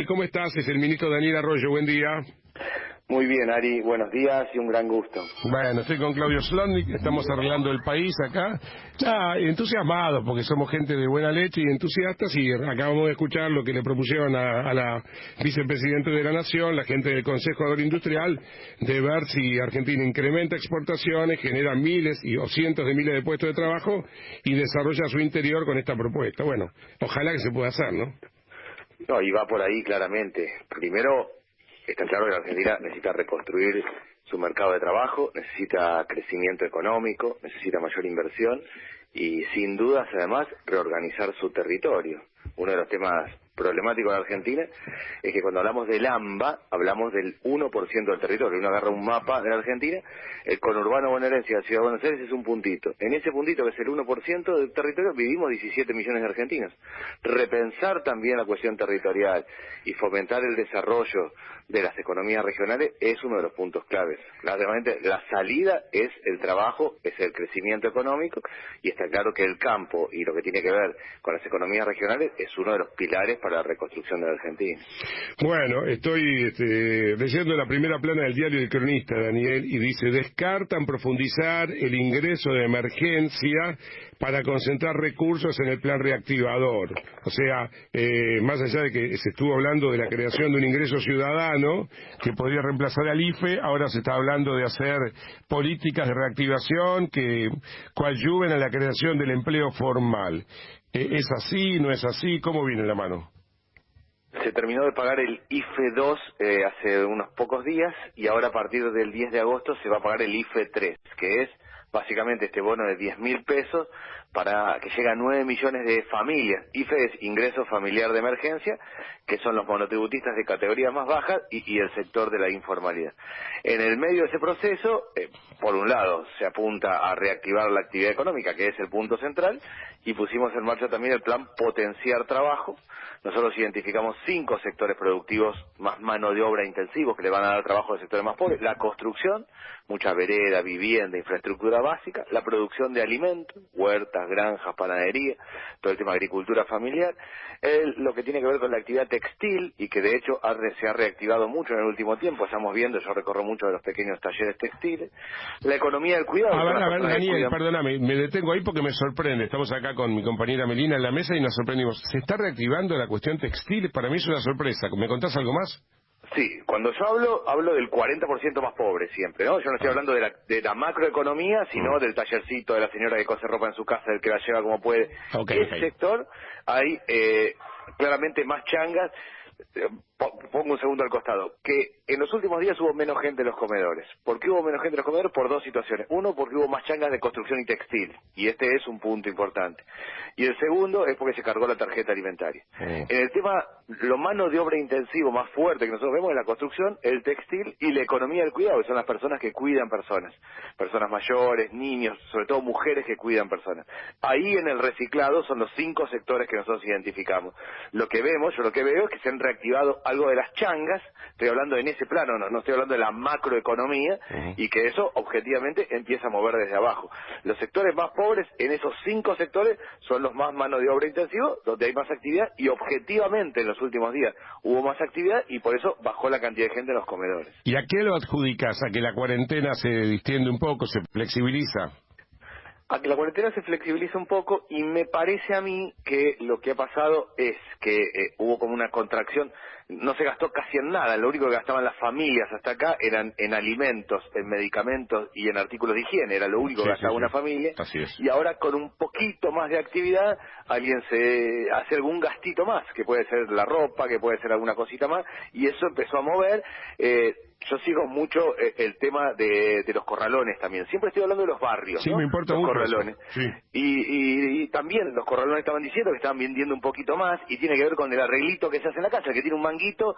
¿Cómo estás? Es el ministro Daniel Arroyo, buen día. Muy bien, Ari, buenos días y un gran gusto. Bueno, estoy con Claudio Slotnick, estamos arreglando el país acá. Ya entusiasmados, porque somos gente de buena leche y entusiastas, y acabamos de escuchar lo que le propusieron a la vicepresidenta de la Nación, la gente del Consejo Agroindustrial, de ver si Argentina incrementa exportaciones, genera miles o cientos de miles de puestos de trabajo y desarrolla su interior con esta propuesta. Bueno, ojalá que se pueda hacer, ¿no? No, y va por ahí claramente. Primero, está claro que la Argentina necesita reconstruir su mercado de trabajo, necesita crecimiento económico, necesita mayor inversión y sin dudas además reorganizar su territorio. Uno de los temas problemáticos de Argentina es que cuando hablamos del AMBA hablamos del 1% del territorio. Uno agarra un mapa de la Argentina, el conurbano bonaerense y la ciudad de Buenos Aires es un puntito. En ese puntito, que es el 1% del territorio, vivimos 17 millones de argentinos. Repensar también la cuestión territorial y fomentar el desarrollo de las economías regionales es uno de los puntos claves. Claramente la salida es el trabajo, es el crecimiento económico, y está claro que el campo y lo que tiene que ver con las economías regionales es uno de los pilares para la reconstrucción de la Argentina. Bueno, estoy leyendo la primera plana del diario El Cronista, Daniel, y dice: descartan profundizar el ingreso de emergencia para concentrar recursos en el plan reactivador. O sea, más allá de que se estuvo hablando de la creación de un ingreso ciudadano que podría reemplazar al IFE, ahora se está hablando de hacer políticas de reactivación que coadyuven a la creación del empleo formal. ¿Es así? ¿No es así? ¿Cómo viene la mano? Se terminó de pagar el IFE 2 hace unos pocos días, y ahora a partir del 10 de agosto se va a pagar el IFE 3, que es básicamente este bono de 10.000 pesos para que llegue a 9 millones de familias. IFE es ingreso familiar de emergencia, que son los monotributistas de categorías más bajas y el sector de la informalidad. En el medio de ese proceso, por un lado, se apunta a reactivar la actividad económica, que es el punto central, y pusimos en marcha también el plan Potenciar Trabajo. Nosotros identificamos 5 sectores productivos más mano de obra intensivos que le van a dar trabajo a los sectores más pobres: la construcción, mucha vereda, vivienda, infraestructura básica; la producción de alimentos, huertas, granjas, panadería, todo el tema de agricultura familiar; lo que tiene que ver con la actividad textil, y que de hecho se ha reactivado mucho en el último tiempo, estamos viendo, yo recorro mucho de los pequeños talleres textiles; la economía del cuidado. A ver, Daniel, perdóname, me detengo ahí porque me sorprende. Estamos acá con mi compañera Melina en la mesa y nos sorprendimos. ¿Se está reactivando la cuestión textil? Para mí es una sorpresa. ¿Me contás algo más? Sí, cuando yo hablo del 40% más pobre siempre, ¿no? Yo no estoy hablando de la macroeconomía, sino del tallercito de la señora que cose ropa en su casa, del que la lleva como puede. Ese sector hay claramente más changas. Pongo un segundo al costado, que en los últimos días hubo menos gente en los comedores. ¿Por qué hubo menos gente en los comedores? Por 2 situaciones. Uno, porque hubo más changas de construcción y textil, y este es un punto importante. Y el segundo es porque se cargó la tarjeta alimentaria. En el tema, lo mano de obra intensivo más fuerte que nosotros vemos es la construcción, el textil y la economía del cuidado, que son las personas que cuidan personas mayores, niños, sobre todo mujeres que cuidan personas. Ahí en el reciclado son los 5 sectores que nosotros identificamos. Yo lo que veo es que se han reactivado algo de las changas. Estoy hablando en ese plano, no estoy hablando de la macroeconomía, y que eso objetivamente empieza a mover desde abajo. Los sectores más pobres, en esos 5 sectores, son los más mano de obra intensivo, donde hay más actividad, y objetivamente en los últimos días hubo más actividad, y por eso bajó la cantidad de gente en los comedores. ¿Y a qué lo adjudicas? ¿A que la cuarentena se distiende un poco, se flexibiliza? A que la cuarentena se flexibiliza un poco, y me parece a mí que lo que ha pasado es que hubo como una contracción. No se gastó casi en nada, lo único que gastaban las familias hasta acá eran en alimentos, en medicamentos y en artículos de higiene, era lo único que gastaba una familia. Así es. Y ahora, con un poquito más de actividad, alguien se hace algún gastito más, que puede ser la ropa, que puede ser alguna cosita más, y eso empezó a mover. Yo sigo mucho el tema de los corralones también. Siempre estoy hablando de los barrios, sí, ¿no? Me importa los mucho corralones. Eso. Sí. Y también los corralones estaban diciendo que estaban vendiendo un poquito más, y tiene que ver con el arreglito que se hace en la casa, que tiene un manguito,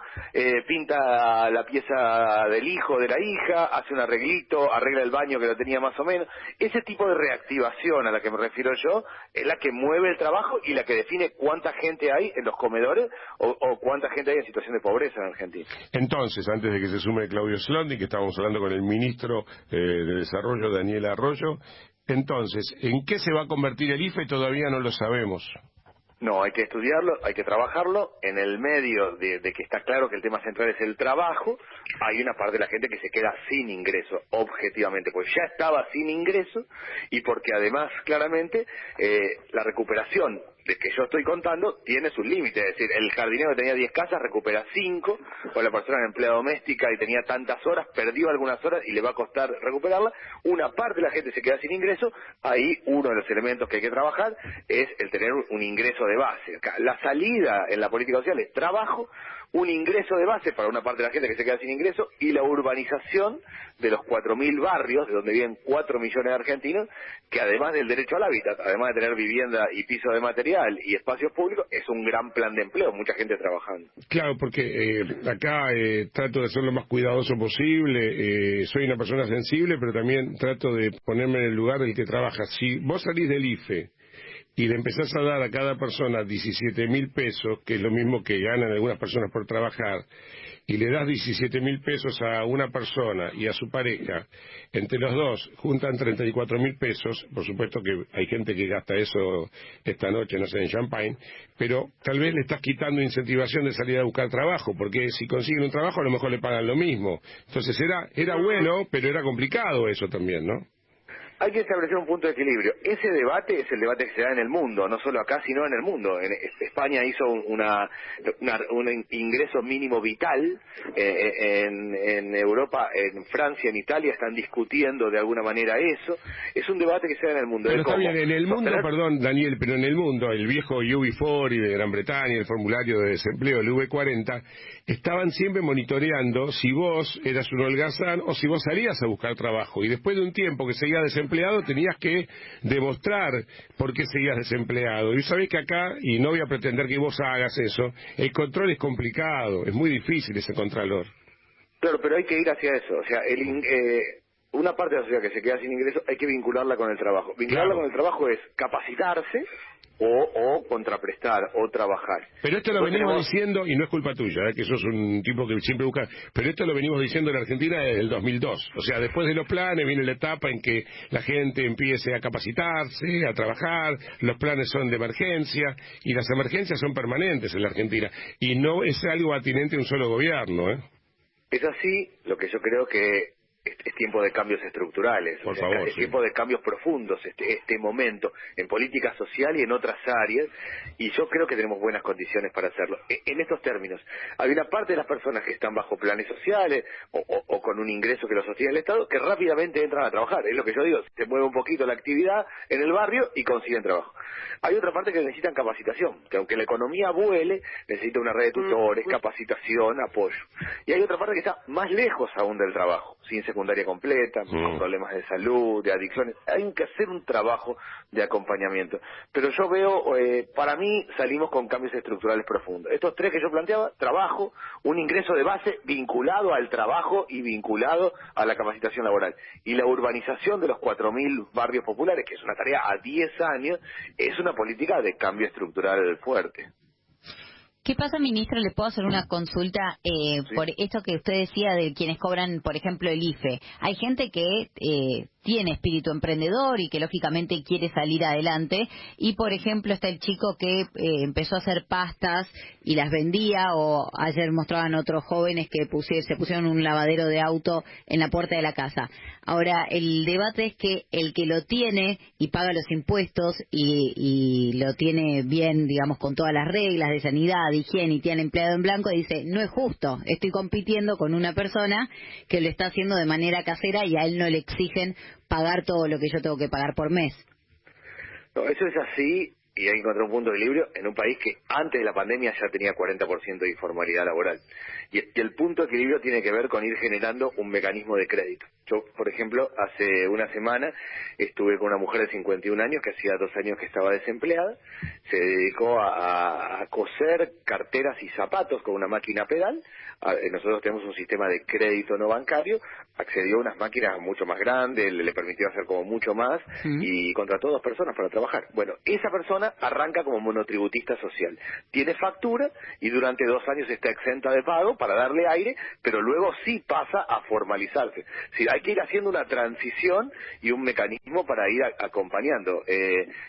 pinta la pieza del hijo, de la hija, hace un arreglito, arregla el baño que lo tenía más o menos. Ese tipo de reactivación a la que me refiero yo es la que mueve el trabajo y la que define cuánta gente hay en los comedores o cuánta gente hay en situación de pobreza en Argentina. Entonces, antes de que se sume Claudio Slotnick, que estábamos hablando con el ministro de Desarrollo, Daniel Arroyo, entonces, ¿en qué se va a convertir el IFE? Todavía no lo sabemos. No, hay que estudiarlo, hay que trabajarlo. En el medio de que está claro que el tema central es el trabajo, hay una parte de la gente que se queda sin ingreso, objetivamente, pues ya estaba sin ingreso y porque además, claramente, la recuperación de que yo estoy contando tiene sus límites. Es decir, el jardinero que tenía 10 casas recupera 5, o la persona en empleada doméstica y tenía tantas horas, perdió algunas horas y le va a costar recuperarla. Una parte de la gente se queda sin ingreso. Ahí uno de los elementos que hay que trabajar es el tener un ingreso de base. La salida en la política social es trabajo, un ingreso de base para una parte de la gente que se queda sin ingreso y la urbanización de los 4.000 barrios, de donde viven 4 millones de argentinos, que además del derecho al hábitat, además de tener vivienda y piso de material y espacios públicos, es un gran plan de empleo, mucha gente trabajando. Claro, porque acá trato de ser lo más cuidadoso posible, soy una persona sensible, pero también trato de ponerme en el lugar del que trabaja. Si vos salís del IFE y le empezás a dar a cada persona 17.000 pesos, que es lo mismo que ganan algunas personas por trabajar, y le das 17.000 pesos a una persona y a su pareja, entre los dos juntan 34.000 pesos, por supuesto que hay gente que gasta eso esta noche, no sé, en champagne, pero tal vez le estás quitando incentivación de salir a buscar trabajo, porque si consiguen un trabajo a lo mejor le pagan lo mismo. Entonces era bueno, pero era complicado eso también, ¿no? Hay que establecer un punto de equilibrio. Ese debate es el debate que se da en el mundo, no solo acá, sino en el mundo. España hizo un ingreso mínimo vital. En Europa, en Francia, en Italia están discutiendo de alguna manera eso. Es un debate que se da en el mundo. Pero está bien, en el mundo, perdón, Daniel, pero en el mundo, el viejo UB40 de Gran Bretaña, el formulario de desempleo, el V40, estaban siempre monitoreando si vos eras un holgazán o si vos salías a buscar trabajo. Y después de un tiempo que seguías desempleado, tenías que demostrar por qué seguías desempleado. Y sabés que acá, y no voy a pretender que vos hagas eso, el control es complicado, es muy difícil ese contralor. Claro, pero hay que ir hacia eso. O sea, una parte de la sociedad que se queda sin ingreso hay que vincularla con el trabajo. Vincularla con el trabajo es capacitarse o contraprestar o trabajar. Pero esto lo venimos diciendo, y no es culpa tuya, que sos un tipo que siempre busca, pero esto lo venimos diciendo en Argentina desde el 2002. O sea, después de los planes viene la etapa en que la gente empiece a capacitarse, a trabajar, los planes son de emergencia, y las emergencias son permanentes en la Argentina, y no es algo atinente a un solo gobierno, ¿eh? Es así, lo que yo creo que es tiempo de cambios estructurales, por favor, es tiempo de cambios profundos, este momento, en política social y en otras áreas, y yo creo que tenemos buenas condiciones para hacerlo. En estos términos, hay una parte de las personas que están bajo planes sociales o con un ingreso que lo sostiene el Estado, que rápidamente entran a trabajar, es lo que yo digo, se mueve un poquito la actividad en el barrio y consiguen trabajo. Hay otra parte que necesitan capacitación, que aunque la economía vuele, necesita una red de tutores, capacitación, apoyo. Y hay otra parte que está más lejos aún del trabajo, sin secundaria completa, con problemas de salud, de adicciones. Hay que hacer un trabajo de acompañamiento. Pero yo veo, para mí, salimos con cambios estructurales profundos. Estos tres que yo planteaba, trabajo, un ingreso de base vinculado al trabajo y vinculado a la capacitación laboral. Y la urbanización de los 4.000 barrios populares, que es una tarea a 10 años, es una política de cambio estructural fuerte. ¿Qué pasa, ministro? ¿Le puedo hacer una consulta Sí. por esto que usted decía de quienes cobran, por ejemplo, el IFE? Hay gente que tiene espíritu emprendedor y que lógicamente quiere salir adelante y, por ejemplo, está el chico que empezó a hacer pastas y las vendía, o ayer mostraban otros jóvenes que se pusieron un lavadero de auto en la puerta de la casa. Ahora, el debate es que el que lo tiene y paga los impuestos y lo tiene bien, digamos, con todas las reglas de sanidad, de higiene, y tiene empleado en blanco, dice, no es justo, estoy compitiendo con una persona que lo está haciendo de manera casera y a él no le exigen pagar todo lo que yo tengo que pagar por mes. No, eso es así, y hay que encontrar un punto de equilibrio en un país que antes de la pandemia ya tenía 40% de informalidad laboral. Y el punto de equilibrio tiene que ver con ir generando un mecanismo de crédito. Yo, por ejemplo, hace una semana estuve con una mujer de 51 años que hacía 2 años que estaba desempleada, se dedicó a coser carteras y zapatos con una máquina pedal. Nosotros tenemos un sistema de crédito no bancario, accedió a unas máquinas mucho más grandes, le permitió hacer como mucho más, y contrató 2 personas para trabajar. Bueno, esa persona persona arranca como monotributista social. Tiene factura y durante 2 años está exenta de pago para darle aire, pero luego sí pasa a formalizarse. Sí, hay que ir haciendo una transición y un mecanismo para ir acompañando.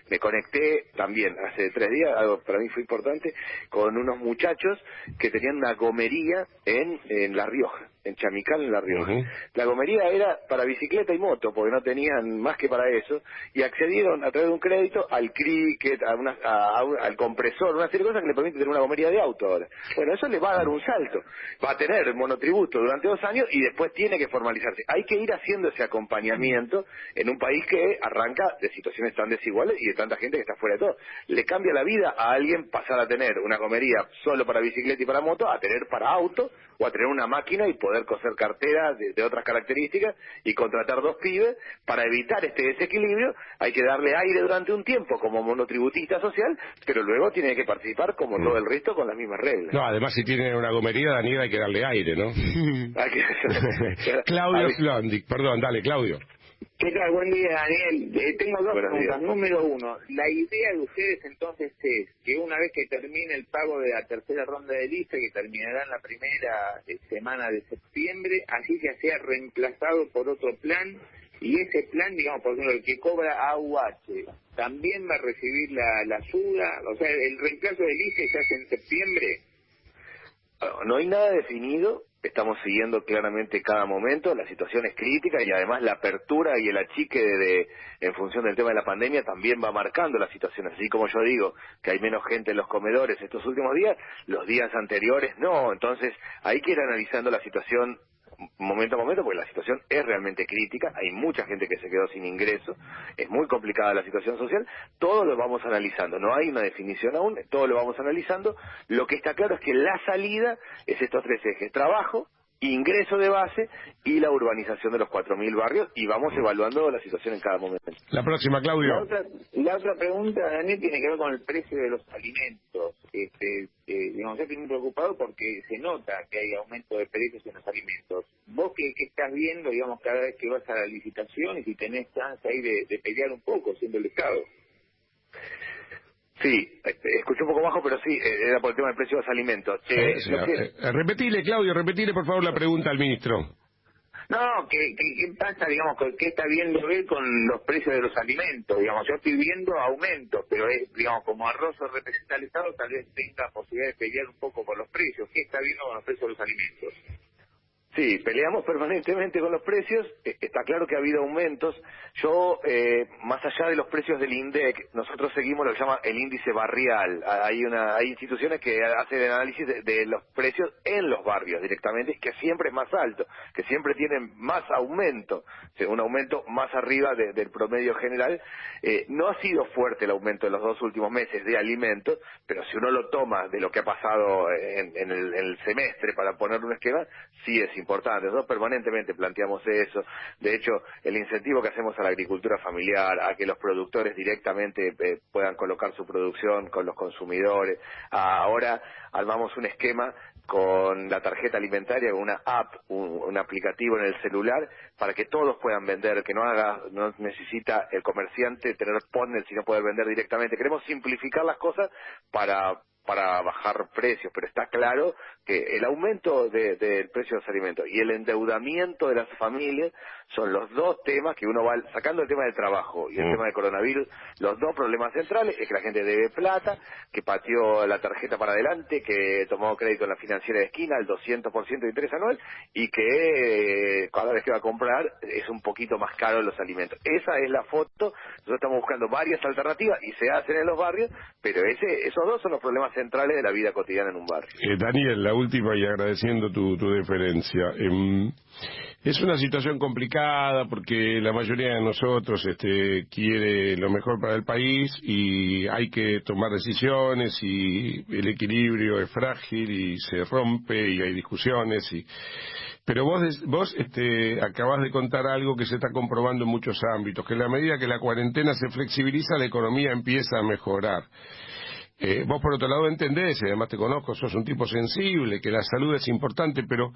Me conecté también hace 3 días, algo para mí fue importante, con unos muchachos que tenían una gomería en La Rioja, en Chamical, en La Rioja. La gomería era para bicicleta y moto, porque no tenían más que para eso, y accedieron a través de un crédito al cricket, al compresor, una serie de cosas que le permiten tener una gomería de auto ahora. Bueno, eso le va a dar un salto. Va a tener monotributo durante 2 años y después tiene que formalizarse. Hay que ir haciendo ese acompañamiento en un país que arranca de situaciones tan desiguales y de tanta gente que está fuera de todo. Le cambia la vida a alguien pasar a tener una gomería solo para bicicleta y para moto, a tener para auto, o a tener una máquina y poder coser carteras de otras características y contratar 2 pibes. Para evitar este desequilibrio hay que darle aire durante un tiempo como monotributista social, pero luego tiene que participar como todo el resto con las mismas reglas. No, además si tiene una gomería, Daniel, hay que darle aire, ¿no? Claudio Slondig, perdón, dale, Claudio. ¿Qué tal? Buen día, Daniel. Tengo 2 preguntas. Número 1, la idea de ustedes entonces es que una vez que termine el pago de la tercera ronda del IFE, que terminará en la primera semana de septiembre, así ya sea reemplazado por otro plan, y ese plan, digamos, por ejemplo, el que cobra AUH, ¿también va a recibir la ayuda? O sea, ¿el reemplazo del IFE se hace en septiembre? No hay nada definido. Estamos siguiendo claramente cada momento, la situación es crítica y además la apertura y el achique en función del tema de la pandemia también va marcando la situación. Así como yo digo que hay menos gente en los comedores estos últimos días, los días anteriores no. Entonces hay que ir analizando la situación momento a momento, porque la situación es realmente crítica, hay mucha gente que se quedó sin ingreso, es muy complicada la situación social, todo lo vamos analizando, no hay una definición aún, todo lo vamos analizando. Lo que está claro es que la salida es estos 3 ejes: trabajo, ingreso de base y la urbanización de los 4.000 barrios, y vamos evaluando la situación en cada momento. La próxima, Claudio. La otra pregunta, Daniel, tiene que ver con el precio de los alimentos. Digamos, yo estoy muy preocupado porque se nota que hay aumento de precios en los alimentos. ¿Vos qué estás viendo, digamos, cada vez que vas a la licitación y si tenés chance ahí de pelear un poco, siendo el Estado? Sí, escuché un poco bajo, pero sí, era por el tema del precio de los alimentos. Repetile, Claudio, repetile por favor la pregunta al ministro. No, ¿qué pasa, digamos, qué está viendo él con los precios de los alimentos? Digamos, yo estoy viendo aumentos, pero es, digamos, como Arroyo representa al Estado, tal vez tenga posibilidad de pelear un poco con los precios. ¿Qué está viendo con los precios de los alimentos? Sí, peleamos permanentemente con los precios, está claro que ha habido aumentos. Yo, más allá de los precios del INDEC, nosotros seguimos lo que se llama el índice barrial. Hay instituciones que hacen el análisis de los precios en los barrios directamente, que siempre es más alto, que siempre tienen más aumento, un aumento más arriba del promedio general. No ha sido fuerte el aumento en los 2 últimos meses de alimentos, pero si uno lo toma de lo que ha pasado en el semestre, para ponerle un esquema, sí es importante. Nosotros permanentemente planteamos eso. De hecho, el incentivo que hacemos a la agricultura familiar, a que los productores directamente puedan colocar su producción con los consumidores. Ahora armamos un esquema con la tarjeta alimentaria, con una app, un aplicativo en el celular, para que todos puedan vender, que no necesita el comerciante tener partner, sino poder vender directamente. Queremos simplificar las cosas para bajar precios, pero está claro que el aumento del precio de los alimentos y el endeudamiento de las familias son los 2 temas que uno va sacando. El tema del trabajo y el tema del coronavirus, los 2 problemas centrales es que la gente debe plata, que pateó la tarjeta para adelante, que tomó crédito en la financiera de esquina al 200% de interés anual, y que cada vez que va a comprar es un poquito más caro los alimentos. Esa es la foto. Nosotros estamos buscando varias alternativas y se hacen en los barrios, pero esos 2 son los problemas centrales de la vida cotidiana en un barrio. Daniel, la última, y agradeciendo tu deferencia. Es una situación complicada porque la mayoría de nosotros quiere lo mejor para el país y hay que tomar decisiones, y el equilibrio es frágil y se rompe y hay discusiones. Pero vos acabás de contar algo que se está comprobando en muchos ámbitos, que en la medida que la cuarentena se flexibiliza, la economía empieza a mejorar. Vos por otro lado entendés, y además te conozco, sos un tipo sensible, que la salud es importante, pero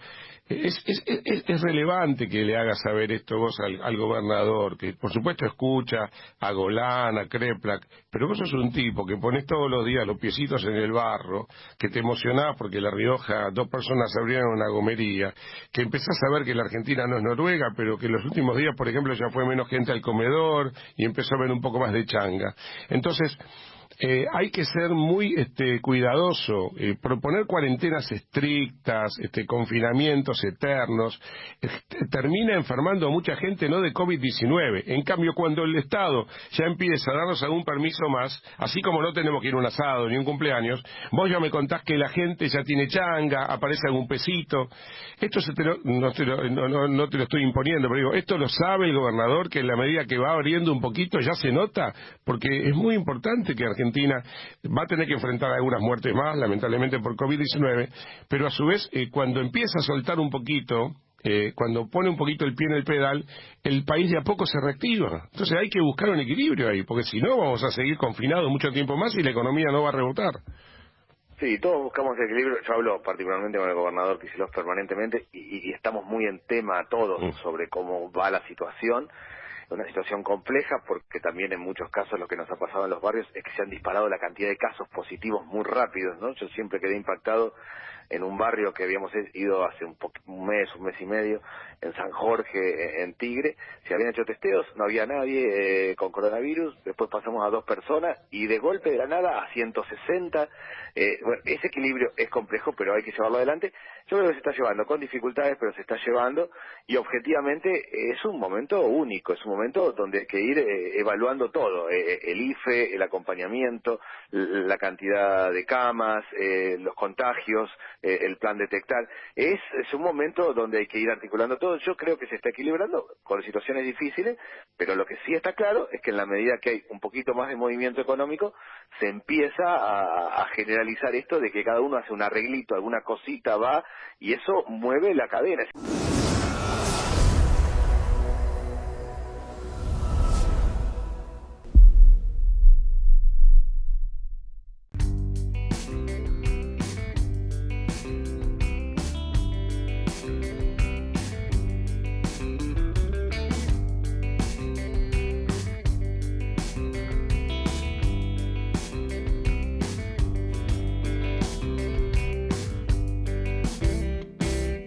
es relevante que le hagas saber esto vos al gobernador, que por supuesto escucha a Golán, a Kreplak, pero vos sos un tipo que pones todos los días los piecitos en el barro, que te emocionás porque La Rioja 2 personas abrieron una gomería, que empezás a ver que la Argentina no es Noruega, pero que en los últimos días, por ejemplo, ya fue menos gente al comedor y empezó a ver un poco más de changa. Entonces, hay que ser muy cuidadoso, proponer cuarentenas estrictas, confinamientos eternos, termina enfermando a mucha gente no de COVID-19. En cambio, cuando el Estado ya empieza a darnos algún permiso más, así como no tenemos que ir a un asado ni un cumpleaños, vos ya me contás que la gente ya tiene changa, aparece algún pesito. Esto no te lo estoy imponiendo, pero digo, esto lo sabe el gobernador, que en la medida que va abriendo un poquito ya se nota, porque es muy importante que Argentina va a tener que enfrentar algunas muertes más, lamentablemente por COVID-19, pero a su vez, cuando empieza a soltar un poquito, cuando pone un poquito el pie en el pedal, el país de a poco se reactiva. Entonces hay que buscar un equilibrio ahí, porque si no vamos a seguir confinados mucho tiempo más y la economía no va a rebotar. Sí, todos buscamos el equilibrio. Yo hablo particularmente con el gobernador Kicillof permanentemente y estamos muy en tema todos sobre cómo va la situación. Una situación compleja porque también en muchos casos lo que nos ha pasado en los barrios es que se han disparado la cantidad de casos positivos muy rápidos, ¿no? Yo siempre quedé impactado en un barrio que habíamos ido hace un mes y medio, en San Jorge, en Tigre. Se habían hecho testeos, no había nadie con coronavirus, después pasamos a 2 personas y de golpe de la nada a 160. Bueno, ese equilibrio es complejo, pero hay que llevarlo adelante. Yo creo que se está llevando con dificultades, pero se está llevando, y objetivamente es un momento único, es un momento donde hay que ir evaluando todo, el IFE, el acompañamiento, la cantidad de camas, los contagios, el plan detectar. Es un momento donde hay que ir articulando todo. Yo creo que se está equilibrando con situaciones difíciles, pero lo que sí está claro es que en la medida que hay un poquito más de movimiento económico, se empieza a generalizar esto de que cada uno hace un arreglito, alguna cosita va, y eso mueve la cadena.